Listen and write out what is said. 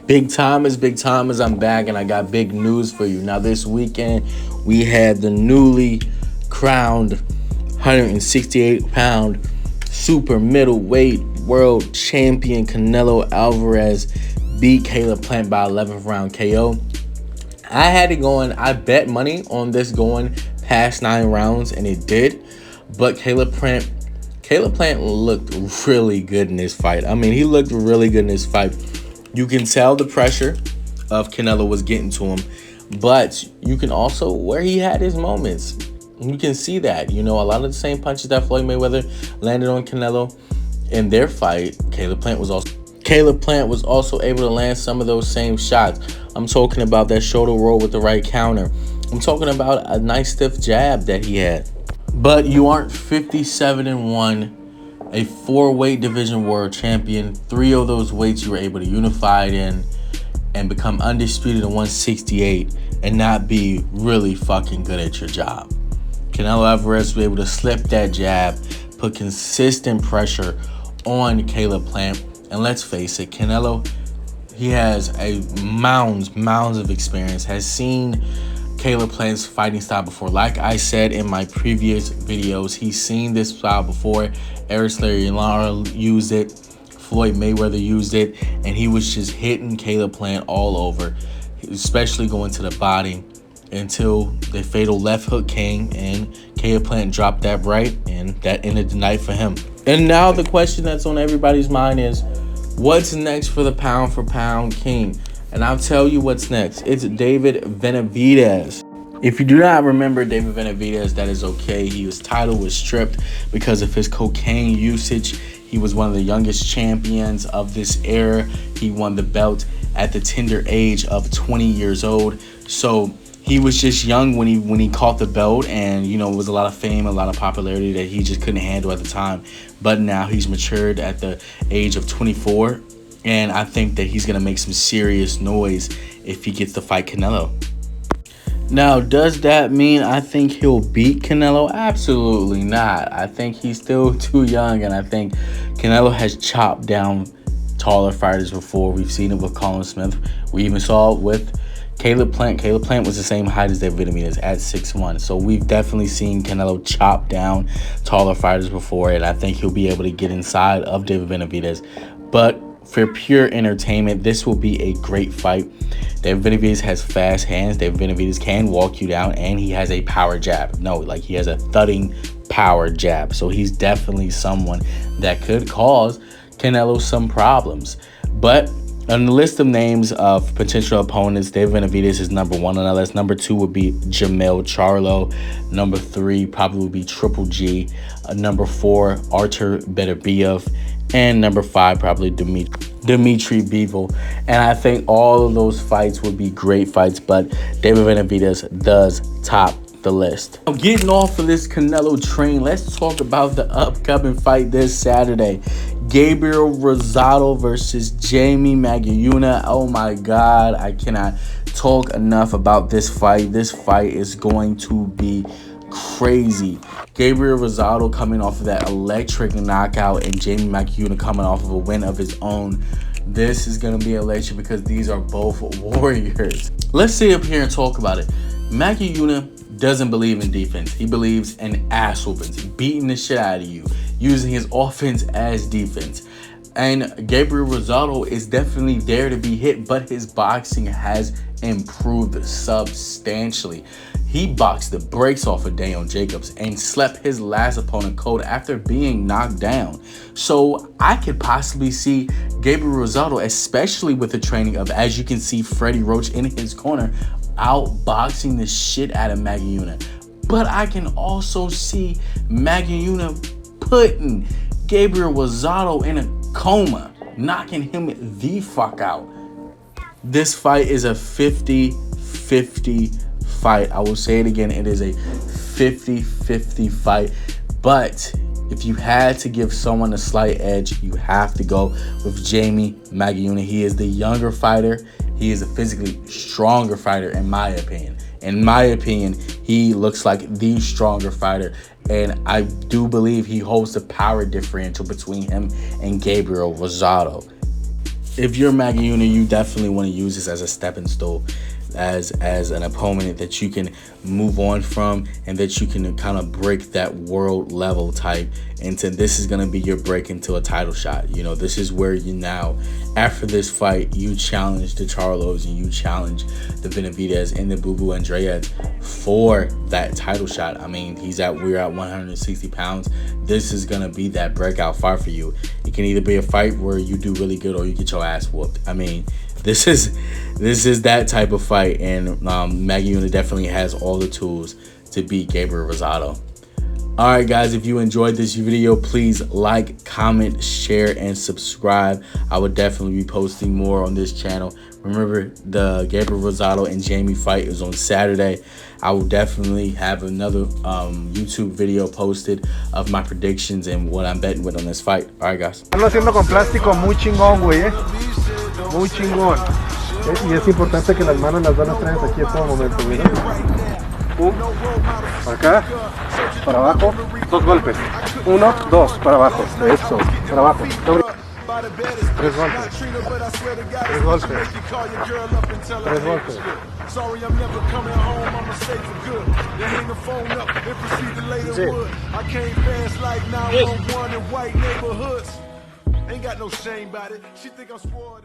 Big timers, I'm back and I got big news for you. Now, this weekend, we had the newly crowned 168-pound super middleweight world champion Canelo Alvarez beat Caleb Plant by 11th round KO. I had it going, I bet money on this going past 9 rounds, and it did. But Caleb Plant looked really good in this fight. I mean, he looked really good in this fight. You can tell the pressure of Canelo was getting to him, but you can also, where he had his moments, you can see that. You know, a lot of the same punches that Floyd Mayweather landed on Canelo in their fight, Caleb Plant was also able to land some of those same shots. I'm talking about that shoulder roll with the right counter. I'm talking about a nice stiff jab that he had. But you aren't 57-1. A 4-weight division world champion. 3 of those weights you were able to unify it in and become undisputed at 168 and not be really fucking good at your job. Canelo Alvarez was able to slip that jab, put consistent pressure on Caleb Plant. And let's face it, Canelo, he has a mounds of experience, has seen Caleb Plant's fighting style before. Like I said in my previous videos, he's seen this style before. Larry Lara used it, Floyd Mayweather used it, and he was just hitting Caleb Plant all over, especially going to the body until the fatal left hook came and Caleb Plant dropped that right, and that ended the night for him. And now the question that's on everybody's mind is, what's next for the pound for pound king? And I'll tell you what's next. It's David Benavidez. If you do not remember David Benavidez, that is okay. His title was stripped because of his cocaine usage. He was one of the youngest champions of this era. He won the belt at the tender age of 20 years old. So he was just young when he caught the belt, and you know, it was a lot of fame, a lot of popularity that he just couldn't handle at the time. But now he's matured at the age of 24, and I think that he's gonna make some serious noise if he gets to fight Canelo. Now, does that mean I think he'll beat Canelo? Absolutely not. I think he's still too young, and I think Canelo has chopped down taller fighters before. We've seen it with Colin Smith. We even saw it with Caleb Plant. Caleb Plant was the same height as David Benavidez at 6'1". So we've definitely seen Canelo chop down taller fighters before, and I think he'll be able to get inside of David Benavidez. But for pure entertainment, this will be a great fight. David Benavidez has fast hands. David Benavidez can walk you down, and he has a power jab. He has a thudding power jab. So he's definitely someone that could cause Canelo some problems. But on the list of names of potential opponents, David Benavidez is number 1 on that list. Number 2 would be Jamel Charlo. Number 3 probably would be Triple G. Number 4, Artur Beterbiev. And number 5, probably Dimitri Bivol. And I think all of those fights would be great fights, but David Benavidez does top the list. Now, getting off of this Canelo train, let's talk about the upcoming fight this Saturday. Gabriel Rosado versus Jamie Maguiuna. Oh my God, I cannot talk enough about this fight. This fight is going to be crazy. Gabriel Rosado coming off of that electric knockout, and Jamie Maguiuna coming off of a win of his own. This is going to be electric because these are both warriors. Let's sit up here and talk about it. Maguiuna doesn't believe in defense. He believes in ass whoopings, beating the shit out of you, using his offense as defense. And Gabriel Rosado is definitely there to be hit, but his boxing has improved substantially. He boxed the brakes off of Daniel Jacobs and slept his last opponent cold after being knocked down. So I could possibly see Gabriel Rosado, especially with the training of, as you can see, Freddie Roach in his corner, outboxing the shit out of Maguiuna. But I can also see Maguiuna putting Gabriel Rosado in a coma, knocking him the fuck out. This fight is a 50-50 fight. I will say it again, it is a 50-50 fight. But if you had to give someone a slight edge, you have to go with Jamie Maguiuna. He is the younger fighter. He is a physically stronger fighter, in my opinion. In my opinion, he looks like the stronger fighter, and I do believe he holds the power differential between him and Gabriel Rosado. if you're Maggie, you definitely want to use this as a stepping stool, as an opponent that you can move on from, and that you can kind of break that world level type into. This is going to be your break into a title shot. You know, this is where you now, after this fight, you challenge the Charlos and you challenge the Benavidez and the Boo Boo Andreas for that title shot. I mean, we're at 160 pounds. This is going to be that breakout fight for you. It can either be a fight where you do really good or you get your ass whooped. I mean, this is that type of fight, and Maggie definitely has all the tools to beat Gabriel Rosado. All right, guys, if you enjoyed this video, please like, comment, share, and subscribe. I would definitely be posting more on this channel. Remember, the Gabriel Rosado and Jamie fight is on Saturday. I will definitely have another YouTube video posted of my predictions and what I'm betting with on this fight. All right, guys. Están haciendo con plástico muy chingón, güey, muy chingón. Y es importante que las manos las van a traer aquí en todo momento, mira. Para acá, para abajo, 2 golpes. 1, 2, para abajo. Eso, para abajo. 3 golpes. 3 golpes. 3 golpes. Sorry, I'm never coming home, I'ma stay for good. They hang the phone up and proceed to lay the wood. I came fast like 911 in white neighborhoods. Ain't got no shame about it. She think I'm spoiled.